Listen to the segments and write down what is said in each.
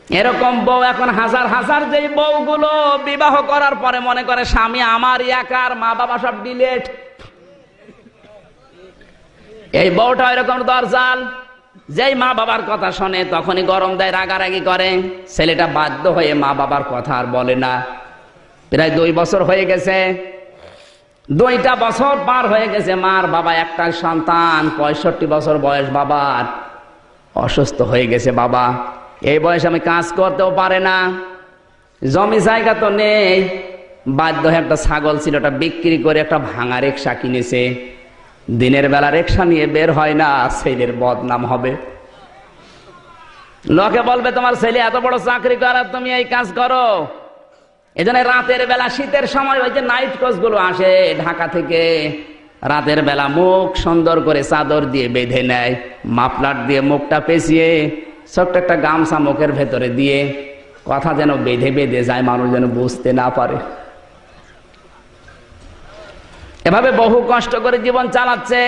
এরকম বউ এখন হাজার হাজার, যে বউগুলো বিবাহ করার পরে মনে করে স্বামী আমার একার, মা বাবা সব ডিলেট। এই বউটা এরকম দরজাল, যেই মা বাবার কথা শোনে তখনই গরম দেয়, রাগারাগি করে। ছেলেটা বাধ্য হয়ে মা বাবার কথা আর বলে না। প্রায় 2 বছর হয়ে গেছে, 2টা বছর পার হয়ে গেছে। মার বাবা একটা সন্তান, 65 বছর বয়স বাবার, অসুস্থ হয়ে গেছে বাবা। এই বয়সে আমি কাজ করতেও পারে না, জমি জায়গা তো নেই। বাধ্য হয়ে একটা ছাগল ছিল, ওটা বিক্রি করে একটা ভাঙা রিক্সা কিনেছে। দিনের বেলা রিক্সা নিয়ে বের হয় না, ছেলের বদনাম হবে। লোকে বলবে তোমার ছেলে এত বড় চাকরি করে তুমি এই কাজ করো। এজন্য রাতের বেলা, শীতের সময় ওই যে নাইট কোচ গুলো আসে ঢাকা থেকে, রাতের বেলা মুখ সুন্দর করে চাদর দিয়ে বেঁধে নেয়, মাফলার দিয়ে মুখটা পেঁচিয়ে ছোট্ট একটা গামছা মুখের ভেতরে দিয়ে, কথা যেন বেঁধে বেঁধে যায়, মানুষ যেন বুঝতে না পারে। এভাবে বহু কষ্ট করে জীবন চালাচ্ছে।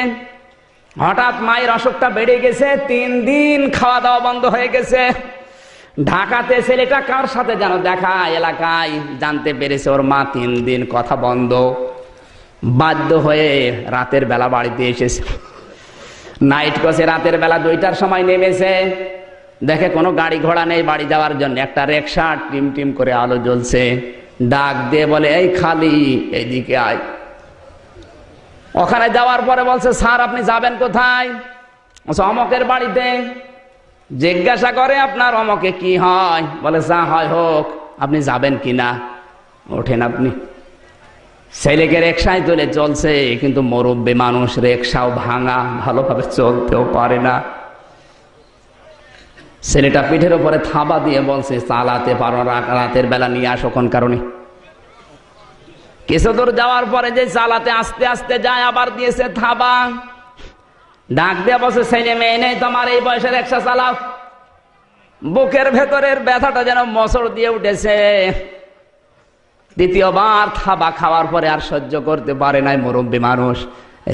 হঠাৎ মায়ের অসুখটা বেড়ে গেছে, 3 দিন খাওয়া দাওয়া বন্ধ হয়ে গেছে। ঢাকাতে ছেলেটা কার সাথে যেন দেখা, এলাকায় জানতে পেরেছে ওর মা 3 দিন কথা বন্ধ। বাধ্য হয়ে রাতের বেলা বাড়িতে এসেছে। নাইট কোচে রাতের বেলা 2টার সময় নেমেছে, দেখে কোনো গাড়ি ঘোড়া নেই বাড়ি যাওয়ার জন্য। একটা রিকশা টিম টিম করে আলো জ্বলছে, ডাক দিয়ে বলে এই খালি, এইদিকে আয়। ওখানে যাওয়ার পরে বলছে স্যার আপনি যাবেন কোথায়? অমকের বাড়িতে। জিজ্ঞাসা করে আপনার অমকে কি হয়? বলে যা হয় হোক, আপনি যাবেন কিনা? ওঠেন আপনি। ছেলেকে রিকশায় তুলে চলছে, কিন্তু মুরব্বি মানুষ, রিকশাও ভাঙা, ভালোভাবে চলতেও পারে না। ছেলেটা পিঠের উপরে থাবা দিয়ে বলছে চালাতে পারো, রাতের বেলা নিয়ে আসো কোন কারণে? কিছু দূর যাওয়ার পরে যে চালাতে আস্তে আস্তে যায়, আবার দিয়েছে থাবা। ডাক দিয়ে বসে ছেলে মেয়ে নেই তোমার, এই বয়সে রিকশা চালাও। বুকের ভেতরের ব্যথাটা যেন মোচড় দিয়ে উঠেছে। দ্বিতীয়বার থাবা খাওয়ার পরে আর সহ্য করতে পারে নাই মুরব্বী মানুষ,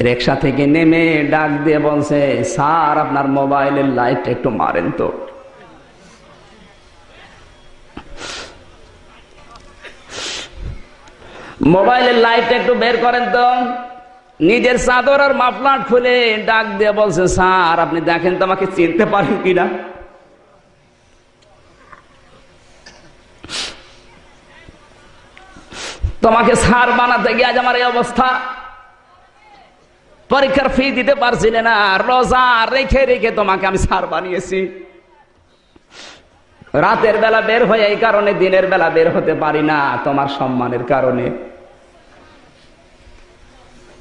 রিকশা থেকে নেমে ডাক দিয়ে বলছে স্যার আপনার মোবাইলের লাইট একটু মারেন তো। মোবাইলের লাইট একটু বের করেন তো। নিজের চাদর আর মাফলার খুলে ডাক দিয়ে বলছে স্যার আপনি দেখেন তো আমাকে চিনতে পারেন কিনা। তোমাকে স্যার বানাতে গিয়ে আজ আমার এই অবস্থা। পরীক্ষার ফি দিতে পারছিলে না, রোজা রেখে রেখে তোমাকে আমি স্যার বানিয়েছি। রাতের বেলা বের হয়ে এই কারণে দিনের বেলা বের হতে পারি না, তোমার সম্মানের কারণে।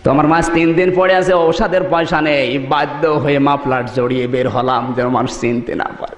তোমার মাস 3 দিন পড়ে আছে, ঔষধের পয়সা নেই, বাধ্য হয়ে মাফলার জড়িয়ে বের হলাম যেন মানুষ চিনতে না পারে।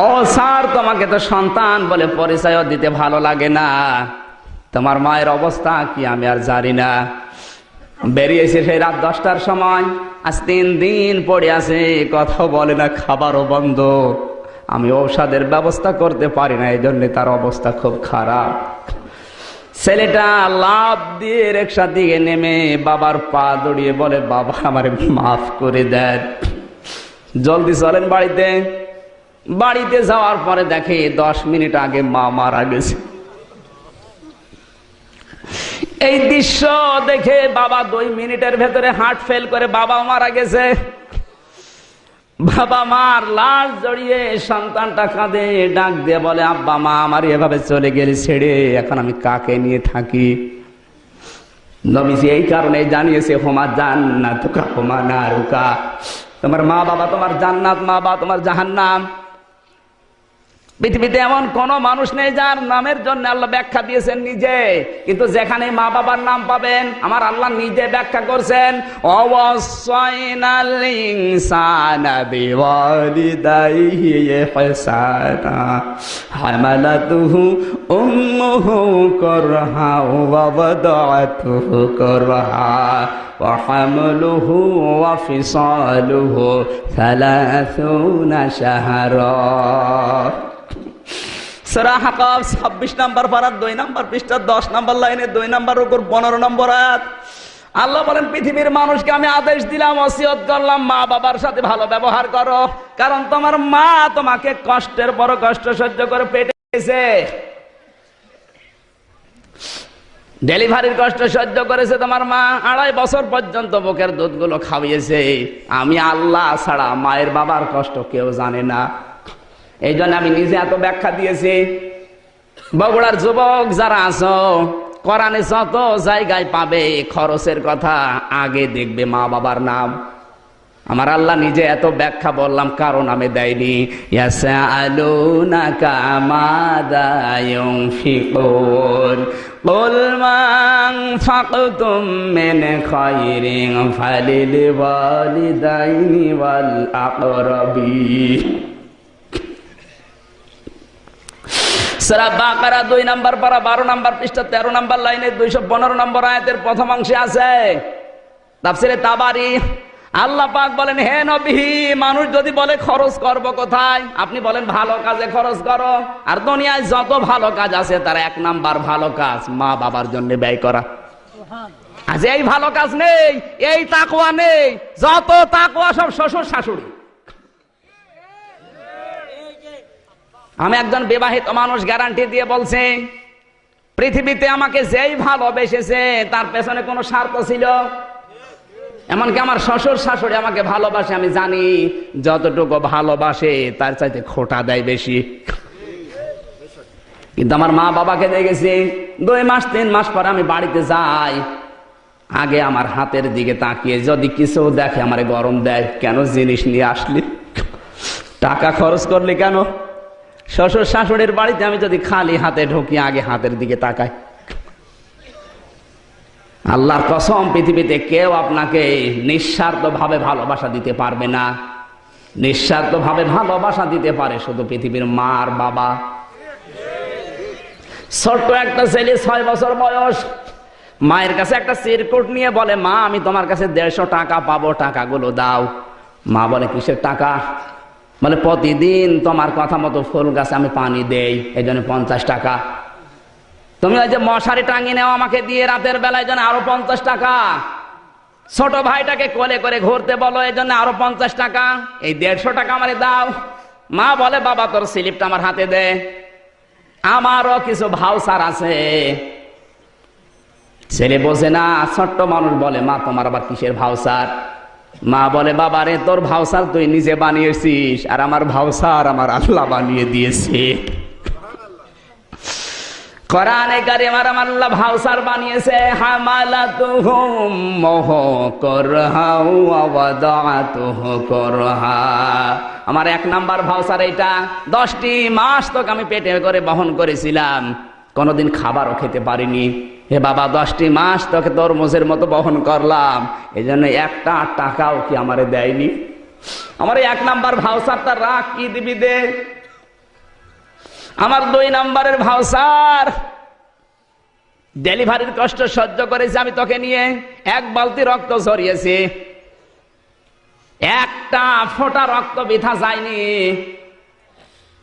ও স্যার তোমাকে তো সন্তান বলে পরিচয় দিতে ভালো লাগে না, তোমার মায়ের অবস্থা কি আমি আর জানি না। বেরিয়েছে সেই রাত 10টার সময়, আজ 3 দিন পড়ে আছে, কথাও বলে না, খাবারও বন্ধ। আমি ঔষধের ব্যবস্থা করতে পারি না, এই জন্য তার অবস্থা খুব খারাপ। ছেলেটা লাফ দিয়ে রিকশা দিকে নেমে বাবার পা দড়িয়ে বলে বাবা আমারে মাফ করে দেন, জলদি চলেন বাড়িতে। বাড়িতে যাওয়ার পরে দেখে 10 মিনিট আগে মা মারা গেছে। এই দৃশ্য দেখে বাবা 2 মিনিটের ভেতরে হার্ট ফেল করে বাবা মারা গেছে। বাবা মার লাশ জড়িয়ে সন্তানটা কাঁদে, ডাক দিয়ে বলে আব্বা মা আমার এভাবে চলে গেলে ছেড়ে এখন আমি কাকে নিয়ে থাকি? নবীজি এই কারণে জানিয়েছে হুমা জান্নাতুকা হুমা নারুকা, তোমার মা বাবা তোমার জান্নাত, মা বাবা তোমার জাহান্নাম। পৃথিবীতে এমন কোন মানুষ নেই যার নামের জন্য আল্লাহ ব্যাখ্যা দিয়েছেন নিজে, কিন্তু যেখানে মা বাবার নাম পাবেন আমার আল্লাহ নিজে ব্যাখ্যা করছেন, অওয়াসাইনাল ইনসানা বিওয়ালিদাইহি ইহসানা হামালাতুহু উম্মুহু কুরহা ওয়া ওয়াদাআতুহু কুরহা ওয়া হামলুহু ওয়া ফিসালুহু 30 শাহরা। সূরা হাকাব 26 নম্বর পারা 2 নম্বর পৃষ্ঠা 10 নম্বর লাইনে 2 নম্বর রুকুর 15 নম্বর আয়াত। আল্লাহ বলেন পৃথিবীর মানুষকে আমি আদেশ দিলাম, ওসিয়ত করলাম, মা বাবার সাথে ভালো ব্যবহার করো, কারণ তোমার মা তোমাকে কষ্টের পর কষ্ট সহ্য করে পেটেছে, ডেলিভারির কষ্ট সহ্য করেছে তোমার মা, 2.5 বছর পর্যন্ত বুকের দুধগুলো খাওয়িয়েছে। আমি আল্লাহ ছাড়া মায়ের বাবার কষ্ট কেউ জানে না। এই জন্য আমি নিজে এত ব্যাখ্যা দিয়েছি। বগুড়ার যুবক যারা আছো, কোরআনে যত জায়গায় পাবে খরচের কথা আগে দেখবে মা বাবার নাম। আমার আল্লাহ নিজে এত ব্যাখ্যা বললাম কারো নামে দেয়নি। ইয়াসআলুনাকা মাযা ইউনফিকুন কুল মা আনফাকতুম মিন খায়রিন ফালিল ওয়ালিদাইনি ওয়াল আকরাবিন। সূরা বাকারা 2 নম্বর পারা 12 নম্বর পৃষ্ঠা 13 নম্বর লাইনে 215 নম্বর আয়াতের প্রথম অংশে আছে তাফসীরে তাবারি। আল্লাহ পাক বলেন, হে নবী, মানুষ যদি বলে খরচ করব কোথায়, আপনি বলেন ভালো কাজে খরচ করো। আর দুনিয়ায় যত ভালো কাজ আছে তার 1 নাম্বার ভালো কাজ মা বাবার জন্য ব্যয় করা। আজ এই ভালো কাজ নেই, এই তাকওয়া নেই, যত তাকওয়া সব শ্বশুর শাশুড়ি। আমি একজন বিবাহিত মানুষ গ্যারান্টি দিয়ে বলছি, পৃথিবীতে আমাকে যেই ভালোবেসেছে তার পেছনে কোনো স্বার্থ ছিল। এমনকি আমার শ্বশুর শাশুড়ি আমাকে ভালোবাসে, আমি জানি যতটুকু ভালোবাসে তার চাইতে খোটা দেয় বেশি। কিন্তু আমার মা বাবাকে দেখেছি 2 মাস 3 মাস পর আমি বাড়িতে যাই, আগে আমার হাতের দিকে তাকিয়ে যদি কিছু দেখে আমারে গরম দেয়, কেন জিনিস নিয়ে আসলি, টাকা খরচ করলি কেন। শ্বশুর শাশুড়ির বাড়িতে আমি যদি খালি হাতে ঢুকি আগে হাতের দিকে তাকাই। আল্লাহর কসম, পৃথিবীতে কেউ আপনাকে নিঃস্বার্থ ভাবে ভালোবাসা দিতে পারবে না। নিঃস্বার্থ ভাবে ভালোবাসা দিতে পারে শুধু পৃথিবীর মা আর বাবা। ছোট্ট একটা ছেলে 6 বছর বয়স মায়ের কাছে একটা চিরকুট নিয়ে বলে, মা আমি তোমার কাছে 150 টাকা পাবো, টাকাগুলো দাও। মা বলে, কিসের টাকা? বলে, প্রতিদিন তোমার কথা মতো ফুল গাছে আমি পানি দেই, এই জন্য 50 টাকা। তুমি ওই যে মশারি টাঙিয়ে নেও আমাকে দিয়ে রাতের বেলায়, জন্য আরো 50 টাকা। ছোট ভাইটাকে কোলে করে ঘুরতে বলো, এই জন্য আরো 50 টাকা। এই 150 টাকা আমারে দাও। মা বলে, বাবা তোর স্লিপটা আমার হাতে দে, আমারও কিছু ভাউচার আছে। ছেলে বোঝে না, ছোট্ট মানুষ বলে, মা তোমার আবার কিসের ভাউচার? মা বলে, বাবা রে তোর ভাউচার তুই নিজে বানিয়েছিস, আর আমার ভাউচার আমার আল্লাহ বানিয়ে দিয়েছে। কোরআনে কারিমে আমার আল্লাহ ভাউচার বানিয়েছে, হামালাতুহুম মুহু কুরহা ওয়া ওয়াদাআতুহু কুরহা। আমার 1 নাম্বার ভাউচার এইটা। 10টি মাস তোকে আমি পেটে করে বহন করেছিলাম, কোনোদিন খাবারও খেতে পারিনি। হে বাবা, 10টি মাস তোকে তরমুজের মতো বহন করলাম, এই জন্য 1টা টাকাও কি আমারে দেয়নি। আমার 1 নাম্বার ভাউচারটা রাখ, কি দিবি দে। আমার 2 নাম্বারের ভাউচার, ডেলিভারির কষ্ট সহ্য করেছি আমি তোকে নিয়ে, 1 বালতি রক্ত ঝরিয়েছি, 1টা ফোঁটা রক্ত বৃথা যায়নি।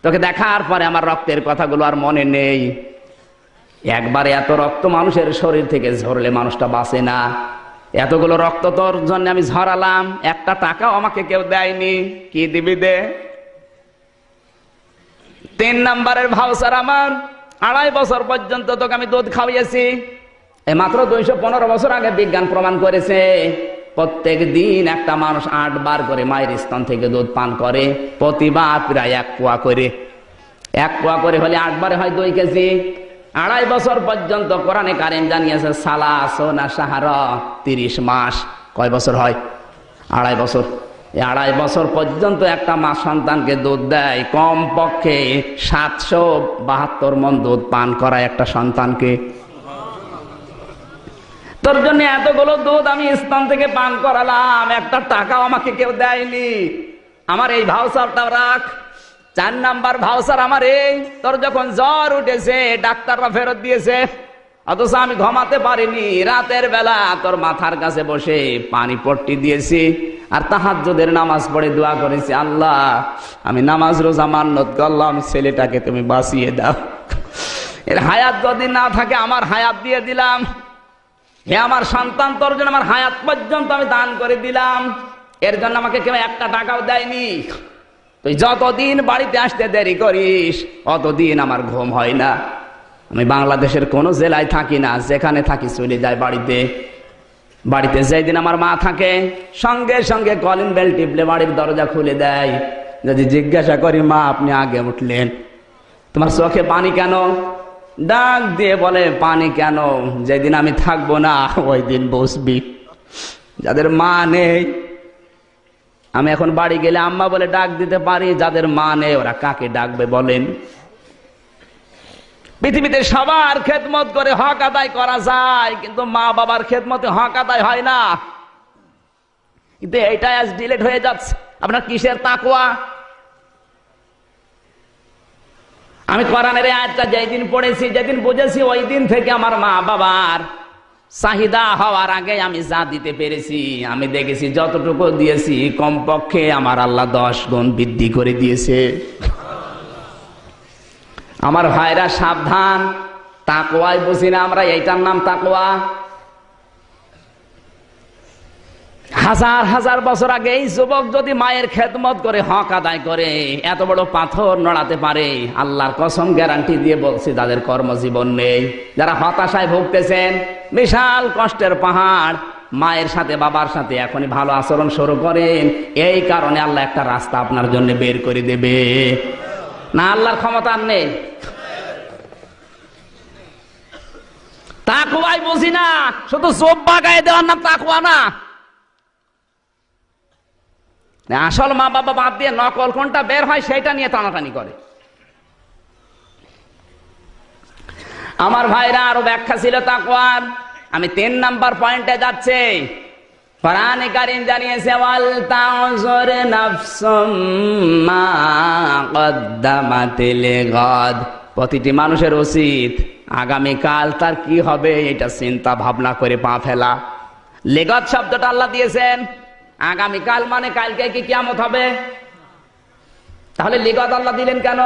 তোকে দেখার পরে আমার রক্তের কথাগুলো আর মনে নেই। একবারে এত রক্ত মানুষের শরীর থেকে ঝরলে মানুষটা বাঁচে না। এতগুলো রক্ত তোর জন্য আমি ঝরালাম, 1টা টাকাও আমাকে কেউ দেয়নি, কি দিবি দে। 3 নাম্বারের ভাউচার আমার, 2.5 বছর পর্যন্ত তোকে আমি দুধ খাওয়িয়েছি। এই মাত্র 215 বছর আগে বিজ্ঞান প্রমাণ করেছে প্রত্যেক দিন একটা মানুষ 8 বার করে মায়ের স্তন থেকে দুধ পান করে, প্রতিবার প্রায় 1 পোয়া করে। 1 পোয়া করে হলে 8 বারে হয় 2 কেজি। 2.5 বছর পর্যন্ত কোরআনে কারিম জানিয়েছে সালাসুনা শাহরা, 30 মাস। কয় বছর হয়? 2.5 বছর। 2.5 বছর পর্যন্ত একটা মা সন্তানকে দুধ দেয়, কম পক্ষে 772 মণ দুধ পান করায় একটা সন্তানকে। তোর জন্য এতগুলো দুধ আমি স্তন থেকে পান করালাম, একটা টাকাও আমাকে কেউ দেয়নি। আমার এই ভাউচারটাও রাখ। 4 নাম্বার ভাউচার আমার এই, তোর যখন জ্বর উঠেছে ডাক্তাররা ফেরত দিয়েছে, অথচ আমি ঘুমাতে পারিনি, রাতের বেলা তোর মাথার কাছে বসে পানি পট্টি দিয়েছি আর তাহাজ্জুদের নামাজ পড়ে দোয়া করেছি, আল্লাহ আমি নামাজ রোজা মান্নত করলাম, ছেলেটাকে তুমি বাঁচিয়ে দাও, এর হায়াত যদি না থাকে আমার হায়াত দিয়ে দিলাম। হে আমার সন্তান, তোর জন্য আমার হায়াত পর্যন্ত আমি দান করে দিলাম, এর জন্য আমাকে কেউ একটা টাকাও দেয়নি। তুই যতদিন বাড়িতে আসতে দেরি করিস অতদিন আমার ঘুম হয় না। আমি বাংলাদেশের কোনো জেলায় থাকি না, যেখানে থাকি চলে যায় বাড়িতে। বাড়িতে যেদিন আমার মা থাকে সঙ্গে সঙ্গে কলিং বেল টিপলে বাড়ির দরজা খুলে দেয়। যদি জিজ্ঞাসা করি, মা আপনি আগে উঠলেন, তোমার চোখে পানি কেন? ডাক দিয়ে বলে, পানি কেন? যেদিন আমি থাকবো না ওই দিন বসবি। যাদের মা নেই, আমি এখন বাড়ি গেলে আম্মা বলে ডাক দিতে পারি, যাদের মা নেই ওরা কাকে ডাকবে বলেন? পৃথিবীতে সবার খেদমত করে হক আদায় করা যায়, কিন্তু মা বাবার খেদমতে হক আদায় হয় না। কিন্তু এইটা আজ ডিলেট হয়ে যাচ্ছে। আপনার কিসের তাকওয়া? আমি কোরআনের আয়াতটা যেদিন পড়েছি, যেদিন বুঝেছি, ওই দিন থেকে আমার মা বাবার চাহিদা হওয়ার আগে আমি যা দিতে পেরেছি, আমি দেখেছি যতটুকু দিয়েছি কমপক্ষে আমার আল্লাহ 10 গুণ বৃদ্ধি করে দিয়েছে। আমার ভাইরা সাবধান, তাকওয়াই বুঝি না আমরা, এইটার নাম তাকওয়া। হাজার হাজার বছর আগে এই যুবক যদি মায়ের খেদমত করে হক আদায় করে এত বড় পাথর নড়াতে পারে, আল্লাহর কসম গ্যারান্টি দিয়ে বলছি তাদের কর্মজীবন নেই। যারা হতাশায় ভুগতেছেন, বিশাল কষ্টের পাহাড়, মায়ের সাথে বাবার সাথে এখনই ভালো আচরণ শুরু করেন, এই কারণে আল্লাহ একটা রাস্তা আপনার জন্য বের করে দেবে। না আল্লাহর ক্ষমতা নেই? তাকওয়াই বুঝি না, শুধু জোব্বা গায়ে দেওয়ার নাম তাকওয়া না। আসল মা বাবা বাদ দিয়ে নকল কোনটা বের হয় সেটা নিয়ে টানাটানি করে। আমার ভাইরা আরো ব্যাখ্যা ছিল তাকওয়ার। আমি 3 নাম্বার পয়েন্টে যাচ্ছি। কোরআনে কারীম জানিয়েছে, ওয়াল তাউযুর নাফসুম মা কদ্দামাত লিগাদ। প্রতিটি মানুষের উচিত আগামীকাল তার কি হবে এটা চিন্তা ভাবনা করে পা ফেলা। লিগাদ শব্দটা আল্লাহ দিয়েছেন, আগামীকাল মানে কালকে কি কিয়ামত হবে? তাহলে লিগাদ আল্লাহ দিলেন কেন?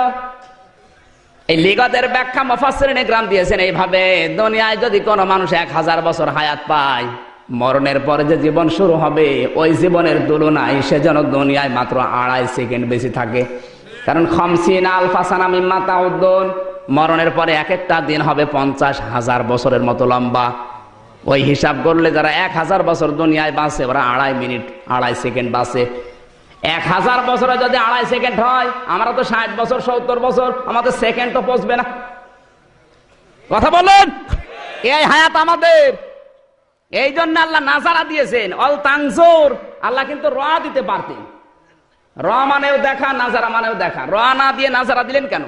এই লিগাদের ব্যাখ্যা মুফাসসিরিন ইকরাম দিয়েছেন এইভাবে, দুনিয়ায় যদি কোনো মানুষ 1000 বছর হায়াত পায়, মরণের পরে যে জীবন শুরু হবে ওই জীবনের তুলনায় সে যেন দুনিয়ায় মাত্র 2.5 সেকেন্ড বেশি থাকে। কারণ 50 আলফা সানা মিম্মা তাউদ্দুন, মরণের পরে এক একটা দিন হবে 50,000 বছরের মতো লম্বা। ওই হিসাব করলে যারা 1000 বছর দুনিয়ায় বাঁচে ওরা 2.5 মিনিট 2.5 সেকেন্ড বাঁচে। 1000 বছরে যদি 2.5 সেকেন্ড হয়, আমরা তো 60 বছর 70 বছর, আমাদের সেকেন্ড তো পৌঁছবে না। কথা বলেন, এই হায়াত আমাদের। এই জন্য আল্লাহ নাজারা দিয়েছেন, অল তানজুর। আল্লাহ কিন্তু র দিতে পারতেন, র মানেও দেখা, নাজারা মানেও দেখা। র না দিয়ে নাজারা দিলেন কেন?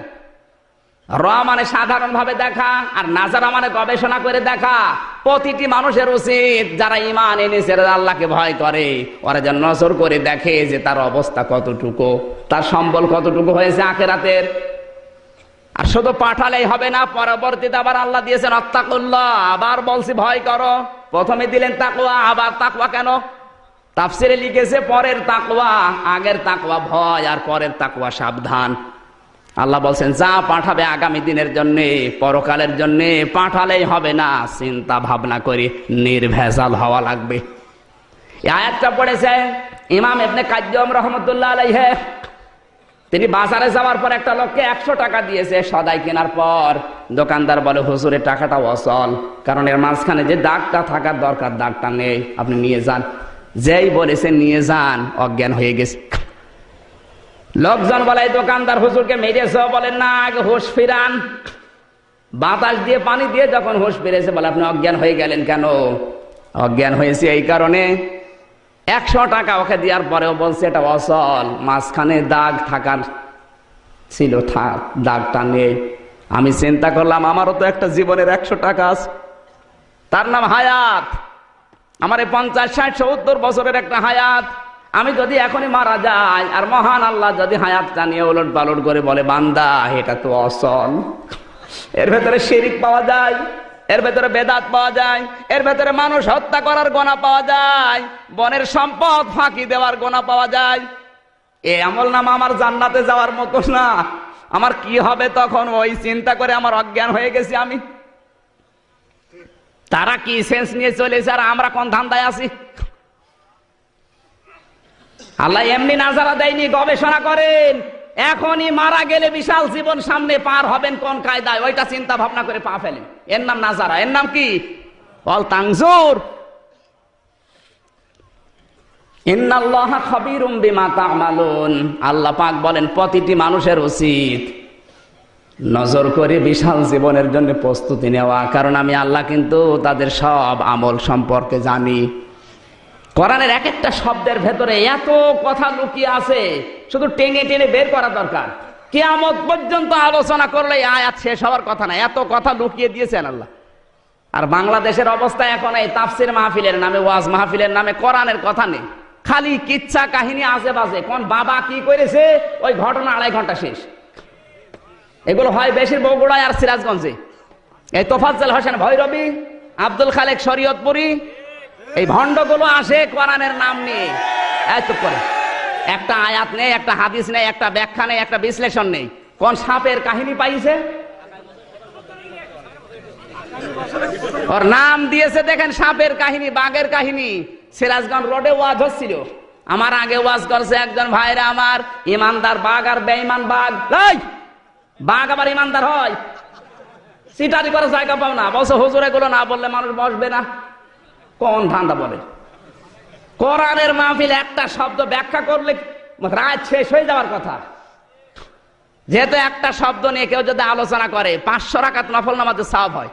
র মানে সাধারণ ভাবে দেখা, আর নাজারা মানে গবেষণা করে দেখা। প্রতিটি মানুষের উচিত যারা ঈমান এনেছে, আল্লাহকে ভয় করে, ওরা যেন নজর করে দেখে যে তার অবস্থা কতটুকু, তার সম্বল কতটুকু হয়েছে আখিরাতের। আর শুধু পাঠালেই হবে না, পরবর্তীতে আবার আল্লাহ দিয়েছেন আত্তাকুল্লাহ, আবার বলছি ভয় করো। প্রথমে দিলেন তাকওয়া, আবার তাকওয়া কেন? তাফসিরে লিখেছে পরের তাকওয়া, আগের তাকওয়া ভয়, আর পরের তাকওয়া সাবধান। আল্লাহ বলছেন যা পাঠাবে আগামী দিনের জন্য, পরকালের জন্য পাঠালেই হবে না, চিন্তা ভাবনা করে নির্ভেজাল হওয়া লাগবে। এই আয়াতটা পড়েছে ইমাম ইবনে কাইয়্যিম রাহমাতুল্লাহ আলাইহি। তিনি বাজারে যাওয়ার পর একটা লোককে 100 টাকা দিয়েছে সদাই কেনার পর। দোকানদার বলে, হুজুরের টাকাটা অচল, কারণ এর মাঝখানে যে দাগটা থাকার দরকার দাগটা নেই, আপনি নিয়ে যান। যেই বলেছে নিয়ে যান, অজ্ঞান হয়ে গেছে। লোকজন বলে, দোকানদার হুজুরকে মেরেছ? বলেন না, আগে হুঁশ ফিরান। বাতাস দিয়ে পানি দিয়ে যখন হুঁশ ফিরেছে, বলে আপনি অজ্ঞান হয়ে গেলেন কেন? অজ্ঞান হয়েছে এই কারণে 100 টাকা ওকে দেওয়ার পরেও বলছে এটা অচল, মাঝখানে দাগ থাকার ছিল, দাগটা নেই। আমি চিন্তা করলাম আমারও তো একটা জীবনের 100 টাকা আছে, তার নাম হায়াত। আমার 50, 60, 70 বছরের একটা হায়াত। আমি যদি এখনই মারা যাই আর মহান আল্লাহ যদি হায়াতটা নিয়ে ওলট পালট করে বলে বান্দা এটা তো অচল, এর ভেতরে শিরিক পাওয়া যায়, এর ভেতরে বেদাত পাওয়া যায়, এর ভেতরে মানুষ হত্যা করার গোনা পাওয়া যায়, বনের সম্পদ ফাঁকি দেওয়ার গোনা পাওয়া যায়, এই আমল নামা আমার জান্নাতে যাওয়ার মতো না। আমার কি হবে তখন ওই চিন্তা করে আমার অজ্ঞান হয়ে গেছি আমি। তারা কি সেন্স নিয়ে চলেছে আর আমরা কোন ধান্দায় আছি? আল্লাহ এমনি নাজারা দেয়নি, গবেষণা করেন। এখনই মারা গেলে বিশাল জীবন সামনে, পার হবেন কোন কায়দায়, ওইটা চিন্তা ভাবনা করে পা ফেলেন। এর নাম নাজারা, এর নাম কি? অল তাংজুর। ইন্নাল্লাহা খাবীরুম বিমা তা'মালুন। আল্লাহ পাক বলেন প্রতিটি মানুষের উচিত নজর করে বিশাল জীবনের জন্য প্রস্তুতি নেওয়া, কারণ আমি আল্লাহ কিন্তু তাদের সব আমল সম্পর্কে জানি। কোরআনের এক একটা শব্দের ভেতরে এত কথা লুকিয়ে আছে, শুধু টেনে টেনে বের করা দরকার। কিয়ামত পর্যন্ত আলোচনা করলে আয়াত শেষ হওয়ার কথা না, এত কথা লুকিয়ে দিয়েছেন আল্লাহ। আর বাংলাদেশের অবস্থা এখন এই তাফসির মাহফিলের নামে, ওয়াজ মাহফিলের নামে কোরআনের কথা নেই, খালি কিচ্ছা কাহিনী আজে বাজে। কোন বাবা কি করেছে ওই ঘটনা 2.5 ঘন্টা শেষ। এগুলো হয় বেশির বগুড়ায় আর সিরাজগঞ্জে। এই তোফাজ্জল হোসেন ভৈরবী, আব্দুল খালেক শরীয়তপুরী, এই ভণ্ডগুলো আসে কোরআনের নাম নিয়ে। এত করে একটা আয়াত নেই, একটা হাদিস নেই, একটা ব্যাখ্যা নেই, একটা বিশ্লেষণ নেই। কোন সাপের কাহিনী পাইছে, ওর নাম দিয়েছে দেখেন সাপের কাহিনী, বাঘের কাহিনী। সিরাজগঞ্জ রোডে ওয়াজ হচ্ছিল, আমার আগে ওয়াজ করছে একজন ভাইরা আমার, ইমানদার বাঘ আর বেঈমান বাঘ। বাঘ আবার ইমানদার হয়? সিটারি করার জায়গা পাও না, বলছে হুজুর এগুলো না বললে মানুষ বসবে না। কোন ধান্দা বলে? কোরআনের মাহফিল একটা শব্দ ব্যাখ্যা করলে রাত শেষ হয়ে যাওয়ার কথা। যেহেতু একটা শব্দ নিয়ে কেউ যদি আলোচনা করে 500 রাকাত নফল নামাজের সওয়াব হয়।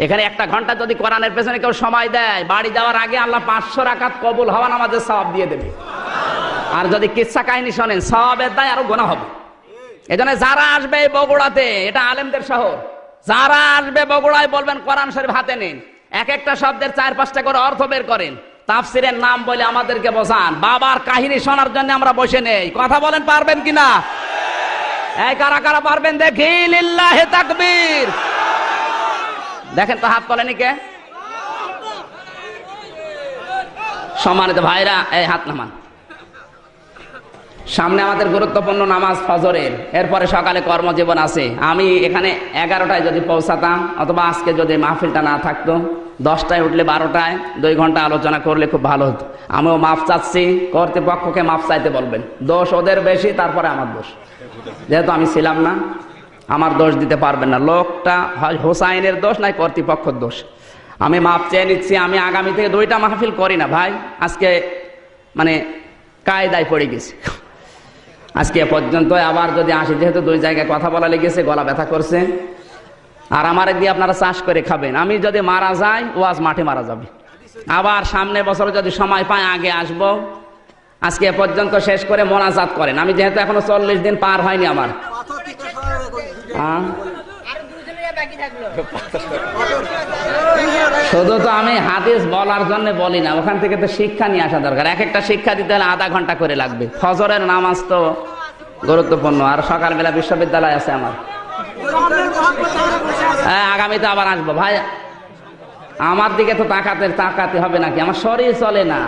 এখানে 1 ঘন্টা যদি কোরআনের পেছনে কেউ সময় দেয়, বাড়ি যাওয়ার আগে আল্লাহ 500 রাকাত কবুল হওয়া নামাজের সওয়াব দিয়ে দেবে। আর যদি কিচ্ছা কাহিনী শোনেন, সওয়াবের দায় আরো গোনা হবে। এজন্য যারা আসবে বগুড়াতে, এটা আলেমদের শহর, যারা আসবে বগুড়ায় বলবেন কোরআন শরীফ হাতে নিন, এক একটা শব্দের 4-5টা করে অর্থ বের করেন, তাফসিরের নাম বলে আমাদেরকে বোঝান। বাবার কাহিনী শোনার জন্য আমরা বসে নেই। কথা বলেন পারবেন কিনা? এই কারা কারা পারবেন দেখি? লিল্লাহি তাকবীর। দেখেন তো হাত তোলেনি কে? সম্মানিত ভাইরা, এই হাত নামান। সামনে আমাদের গুরুত্বপূর্ণ নামাজ ফজরের, এরপরে সকালে কর্মজীবন আছে। আমি এখানে 11টায় যদি পৌঁছাতাম, অথবা আজকে যদি মাহফিলটা না থাকতো, 10টায় উঠলে 12টায় 2 ঘন্টা আলোচনা করলে খুব ভালো হতো। আমিও মাফ চাচ্ছি, কর্তৃপক্ষকে মাফ চাইতে বলবেন। দোষ ওদের বেশি, তারপরে আমার দোষ। যেহেতু আমি ছিলাম না, আমার দোষ দিতে পারবেন না। লোকটা হয় হোসাইনের দোষ, নাই কর্তৃপক্ষের দোষ। আমি মাফ চেয়ে নিচ্ছি। আমি আগামী থেকে 2টা মাহফিল করি না ভাই। আজকে মানে কায়দায় পড়ে গেছি। আজকে পর্যন্ত আবার যদি আসি, যেহেতু 2 জায়গায় কথা বলা লেগেছে, গলা ব্যথা করছে, আর আমার দিয়ে আপনারা চাষ করে খাবেন। আমি যদি মারা যাই, ওয়াজ মাঠে মারা যাবে। আবার সামনে বছর যদি সময় পাই আগে আসবো। আজকে পর্যন্ত শেষ করে মোনাজাত করেন। আমি যেহেতু এখনো 40 দিন পার হয়নি আমার, শুধু তো আমি হাদিস বলার জন্য বলি না, ওখান থেকে তো শিক্ষা নিয়ে আসা দরকার। এক একটা শিক্ষা দিতে হলে আধা ঘন্টা করে লাগবে। ফজরের নামাজ তো গুরুত্বপূর্ণ, আর সকালবেলা বিশ্ববিদ্যালয় আছে আমার। হ্যাঁ, আগামীতে আবার আসবো ভাই। আমার দিকে তো তাকাতে হবে নাকি? আমার শরীর চলে না।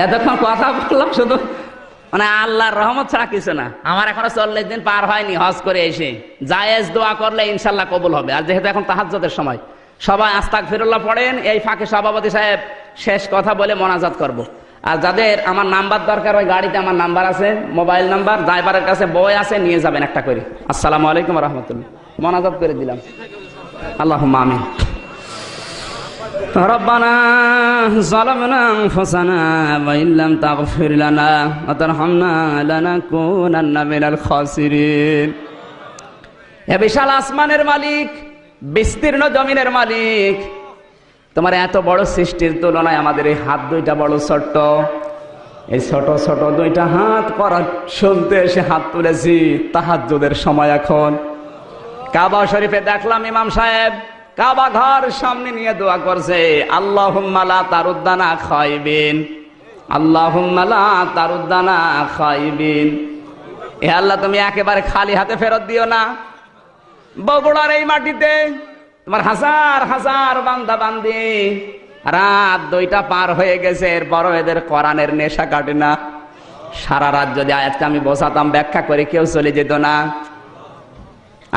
এতক্ষণ কথা বললাম শুধু মানে আল্লাহর রহমত ছাড়া কিছু না। আমার এখনো 40 দিন পার হয়নি হজ করে এসে। জায়েজ দোয়া করলে ইনশাল্লাহ কবুল হবে। আর যেহেতু এখন তাহাজ্জুদের সময়, সবাই আস্তাগফিরুল্লাহ পড়েন। এই ফাঁকে সভাপতি সাহেব শেষ কথা বলে মোনাজাত করব। আর যাদের আমার নাম্বার দরকার, ওই গাড়িতে আমার নাম্বার আছে, মোবাইল নাম্বার, ড্রাইভারের কাছে বই আছে, নিয়ে যাবেন একটা করে। আসসালামু আলাইকুম ওয়া রাহমাতুল্লাহ। মোনাজাত করে দিলাম। আল্লাহুম্মা আমিন। ربنا ظلمنا أنفسنا وإن لم تغفر لنا وترحمنا لنكونن من الخاسرين। এ বিশাল আসমানের মালিক, বিস্তীর্ণ জমিনের মালিক, তোমার এত বড় সৃষ্টির তুলনায় আমাদের এই হাত দুইটা বড় ছোট্ট, এই ছোট ছোট দুইটা হাত করা শুনতে এসে হাত তুলেছি তাহাজ্জুদের সময়। এখন কাবা শরীফে দেখলাম ইমাম সাহেব কাবা ঘর সামনে নিয়ে দোয়া করছে, আল্লাহুম্মা লা তারুদ্দানা খায়বিন, আল্লাহুম্মা লা তারুদ্দানা খায়বিন। এ আল্লাহ, তুমি একেবারে খালি হাতে ফেরত দিও না। বগুড়ার এই মাটিতে তোমার হাজার হাজার বান্দা বান্দি, রাত 2টা পার হয়ে গেছে, এরপরও এদের কোরআনের নেশা কাটে না। সারা রাত যদি আয়াতকে আমি বসাতাম ব্যাখ্যা করে কেউ চলে যেত না।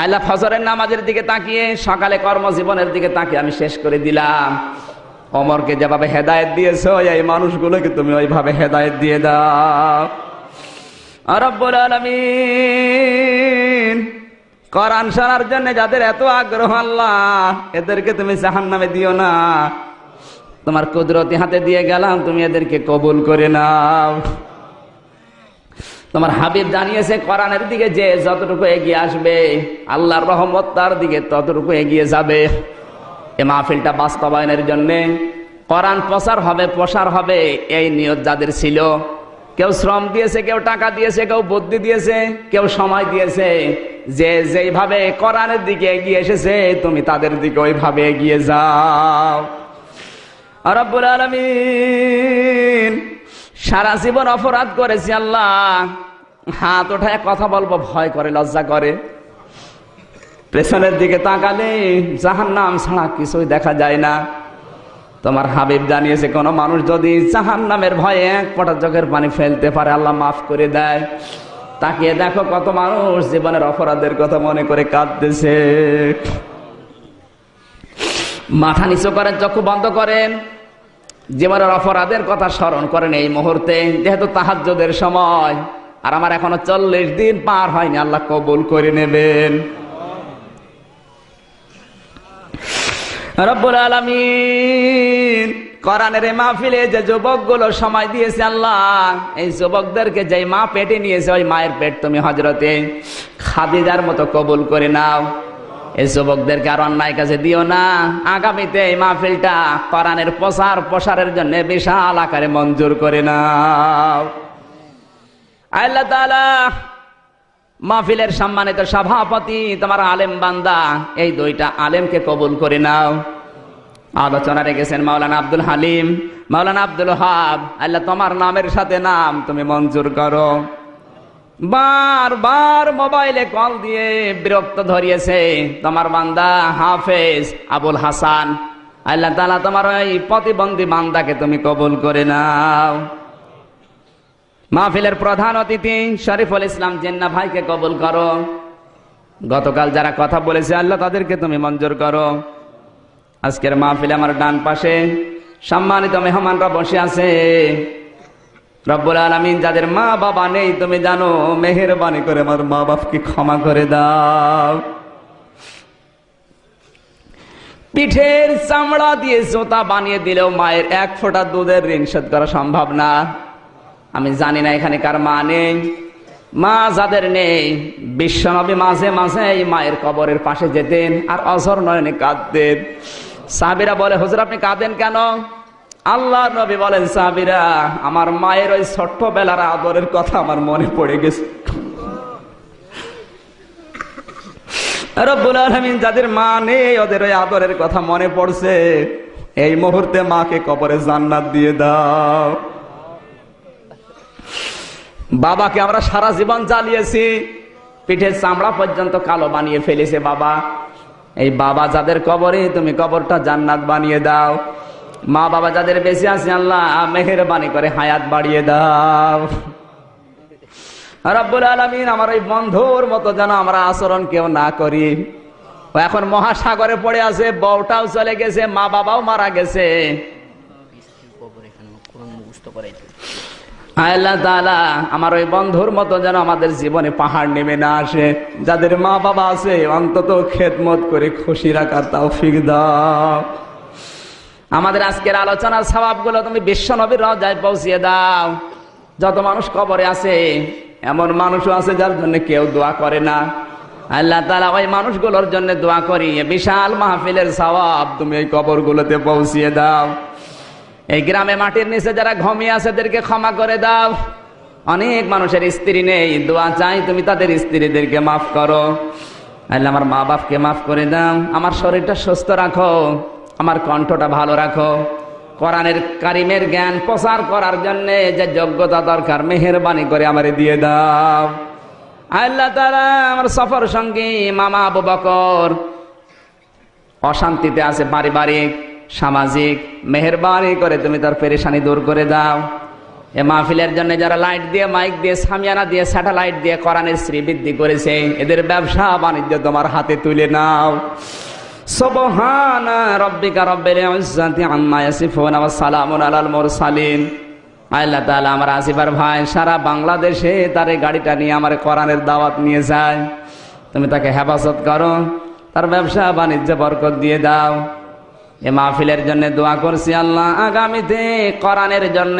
আল্লাহ ফজরের নামাজের দিকে তাকিয়ে, সকালে কর্মজীবনের দিকে তাকিয়ে আমি শেষ করে দিলাম। ওমরকে যেভাবে হেদায়েত দিয়েছো, এই মানুষগুলোকে তুমি ওইভাবে হেদায়েত দিয়ে দাও রব্বুল আলামিন। কোরআন শোনার জন্য যাদের এত আগ্রহ আল্লাহ, এদেরকে তুমি জাহান্নামে দিও না। তোমার কুদরতি হাতে দিয়ে গেলাম, তুমি এদেরকে কবুল করে নাও। তোমার হাবিব জানিয়েছে কোরআনের দিকে যে যতটুকু এগিয়ে আসবে, আল্লাহর রহমত তার দিকে ততটুকু এগিয়ে যাবে। এই মাহফিলটা বাস্তবায়নের জন্য কোরআন প্রচার হবে, প্রসার হবে, এই নিয়ত যাদের ছিল, কেউ শ্রম দিয়েছে, কেউ টাকা দিয়েছে, কেউ বুদ্ধি দিয়েছে, কেউ সময় দিয়েছে, যে যেইভাবে কোরআনের দিকে এগিয়ে এসেছে তুমি তাদের দিকে ওইভাবে এগিয়ে যাও রব্বুল আলামিন। সারা জীবন অপরাধ করেছি আল্লাহ, হাত ওঠায় কথা বলবো ভয় করে, লজ্জা করে। পেছনের দিকে তাকালে জাহান্নাম ছাড়া কিছুই দেখা যায় না। তোমার হাবিব জানিয়েছে কোন মানুষ যদি জাহান্নামের ভয়ে এক ফোঁটা চোখের পানি ফেলতে পারে, আল্লাহ মাফ করে দেয়। তাকিয়ে দেখো কত মানুষ জীবনের অপরাধের কথা মনে করে কাঁদতেছে। মাথা নিচু করেন, চক্ষু বন্ধ করেন, জীবনের অপরাধের কথা স্মরণ করেন এই মুহূর্তে, যেহেতু তাহাজ্জুদের সময়। আর আমার এখনো 40 দিন পার হয়নি, আল্লাহ কবুল করে নেবেন রব্বুল আলামিন। কোরআনের মাহফিলে যে যুবকগুলো সময় দিয়েছে আল্লাহ, এই যুবকদেরকে যে মা পেটে নিয়েছে, ওই মায়ের পেট তুমি হযরতে খাদিজার মতো কবুল করে নাও। এই যুবকদেরকে আর অন্যায় কাজে দিও না। আগামীতে এই মাহফিলটা কোরআনের প্রসারের জন্য বিশাল আকারে মঞ্জুর করে নাও আল্লাহ তাআলা। মাহফিলের সম্মানিত সভাপতি তোমার আলেম বান্দা, এই 2টা আলেমকে কবুল করে নাও। আলোচনা রেখেছেন মাওলানা আব্দুল হালিম, মাওলানা আব্দুল ওয়াহাব, আল্লাহ তোমার নামের সাথে নাম তুমি মঞ্জুর করো। বারবার মোবাইলে কল দিয়ে বিরক্ত ধরিয়েছে তোমার বান্দা হাফেজ আবুল হাসান, আল্লাহ তাআলা তোমার ওই প্রতিবন্ধী বান্দাকে তুমি কবুল করে নাও। মাহফিলের প্রধান অতিথি শরীফুল ইসলাম জিন্না ভাইকে কবুল করো। গতকাল যারা কথা বলেছে আল্লাহ তাদেরকে তুমি মঞ্জুর করো। আজকের মাহফিলে আমার ডান পাশে সম্মানিত মেহমানরা বসে আছে। রব্বুল আলামিন, যাদের মা বাবা নেই তুমি জানো, মেহেরবানি করে আমার মা বাপকে ক্ষমা করে দাও। পিঠের চামড়া দিয়ে জুতা বানিয়ে দিলেও মায়ের 1 ফোঁটা দুধের ঋণ শোধ করা সম্ভব না। আমি জানি না এখানে কার মা নেই। মা যাদের নেই, বিশ্বনবী মাঝে মাঝে এই মায়ের কবরের পাশে যেতেন আর অঝর নয়নে কাঁদতেন। সাহাবীরা বলে, হুজুর আপনি কাঁদেন কেন? আল্লাহর নবী বলেন, সাহাবীরা আমার মায়ের ওই ছোট্টবেলার আদরের কথা আমার মনে পড়ে গেছে। রব্বুল আলামিন, যাদের মা নেই ওদের ওই আদরের কথা মনে পড়ছে, এই মুহূর্তে মাকে কবরে জান্নাত দিয়ে দাও। বাবাকে আমরা সারা জীবন জ্বালিয়েছি, পিঠের চামড়া পর্যন্ত কালো বানিয়ে ফেলেছে বাবা। এই বাবা যাদের কবরে তুমি কবরটা জান্নাত বানিয়ে দাও। মা বাবা যাদের বেঁচে আছে আল্লাহ মেহেরবানি করে হায়াত বাড়িয়ে দাও রব্বুল আলামিন। আমার এই বন্ধুর মতো যেন আমরা আচরণ কেউ না করি। ও এখন মহাসাগরে পড়ে আছে, বউটাও চলে গেছে, মা বাবাও মারা গেছে। আল্লাহ তাআলা আমার ওই বন্ধুর মতো যেন আমাদের জীবনে পাহাড় নেমে না আসে। যাদের মা বাবা আছে অন্তত খেদমত করে খুশি রাখার তৌফিক দাও। আমাদের আজকের আলোচনার সওয়াবগুলো তুমি বিশ্বনবীর রওজায় পৌঁছিয়ে দাও। যত মানুষ কবরে আছে, এমন মানুষও আছে যার জন্য কেউ দোয়া করে না। আল্লাহ তাআলা ওই মানুষগুলোর জন্য দোয়া করি, বিশাল মাহফিলের সওয়াব তুমি এই কবরগুলোতে পৌঁছিয়ে দাও। এই গ্রামে মাটির নিচে যারা ঘুমিয়ে আছে তাদেরকে ক্ষমা করে দাও। অনেক মানুষের স্ত্রী নেই, দোয়া চাই তুমি তাদের স্ত্রীদেরকে মাফ করো। আল্লাহ আমার মা বাপকে মাফ করে দাও, আমার শরীরটা সুস্থ রাখো, আমার কণ্ঠটা ভালো রাখো, কোরআনের কারিমের জ্ঞান প্রচার করার জন্য যে যোগ্যতা দরকার মেহেরবানি করে আমারে দিয়ে দাও। আল্লাহ তাআলা আমার সফর সঙ্গী মামা আবু বকর অশান্তিতে আছে, পারিবারিক সামাজিক, মেহেরবানি করে তুমি তার পেরেশানি দূর করে দাও। এ মাহফিলের জন্য যারা লাইট দিয়ে, মাইক দিয়ে, সামিয়ানা দিয়ে, স্যাটেলাইট দিয়ে কোরআনের শ্রীবৃদ্ধি করেছে, এদের ব্যবসা বাণিজ্য তোমার হাতে তুলে নাও। সুবহানা রাব্বিকা রাব্বিল ইজ্জাতি আম্মা ইয়াসিফুন ওয়া সালামুন আলাল মুরসালিন। আল্লাহ তাআলা আমার আসিফার ভাই সারা বাংলাদেশে তার এই গাড়িটা নিয়ে আমার কোরআনের দাওয়াত নিয়ে যায়, তুমি তাকে হেফাজত করো, তার ব্যবসা বাণিজ্য বরকত দিয়ে দাও। এ মাহফিলের জন্য দোয়া করছি আল্লাহ, আগামীতে কোরআনের জন্য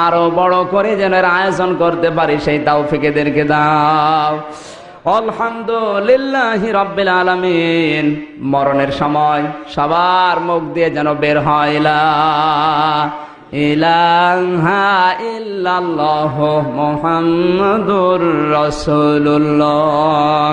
আরো বড় করে যেন এর আয়োজন করতে পারি সেই তৌফিক এদেরকে দাও। আলহামদুলিল্লাহি রাব্বিল আলামিন। মরণের সময় সবার মুখ দিয়ে যেন বের হয় লা ইলাহা ইল্লাল্লাহু মুহাম্মাদুর রাসূলুল্লাহ।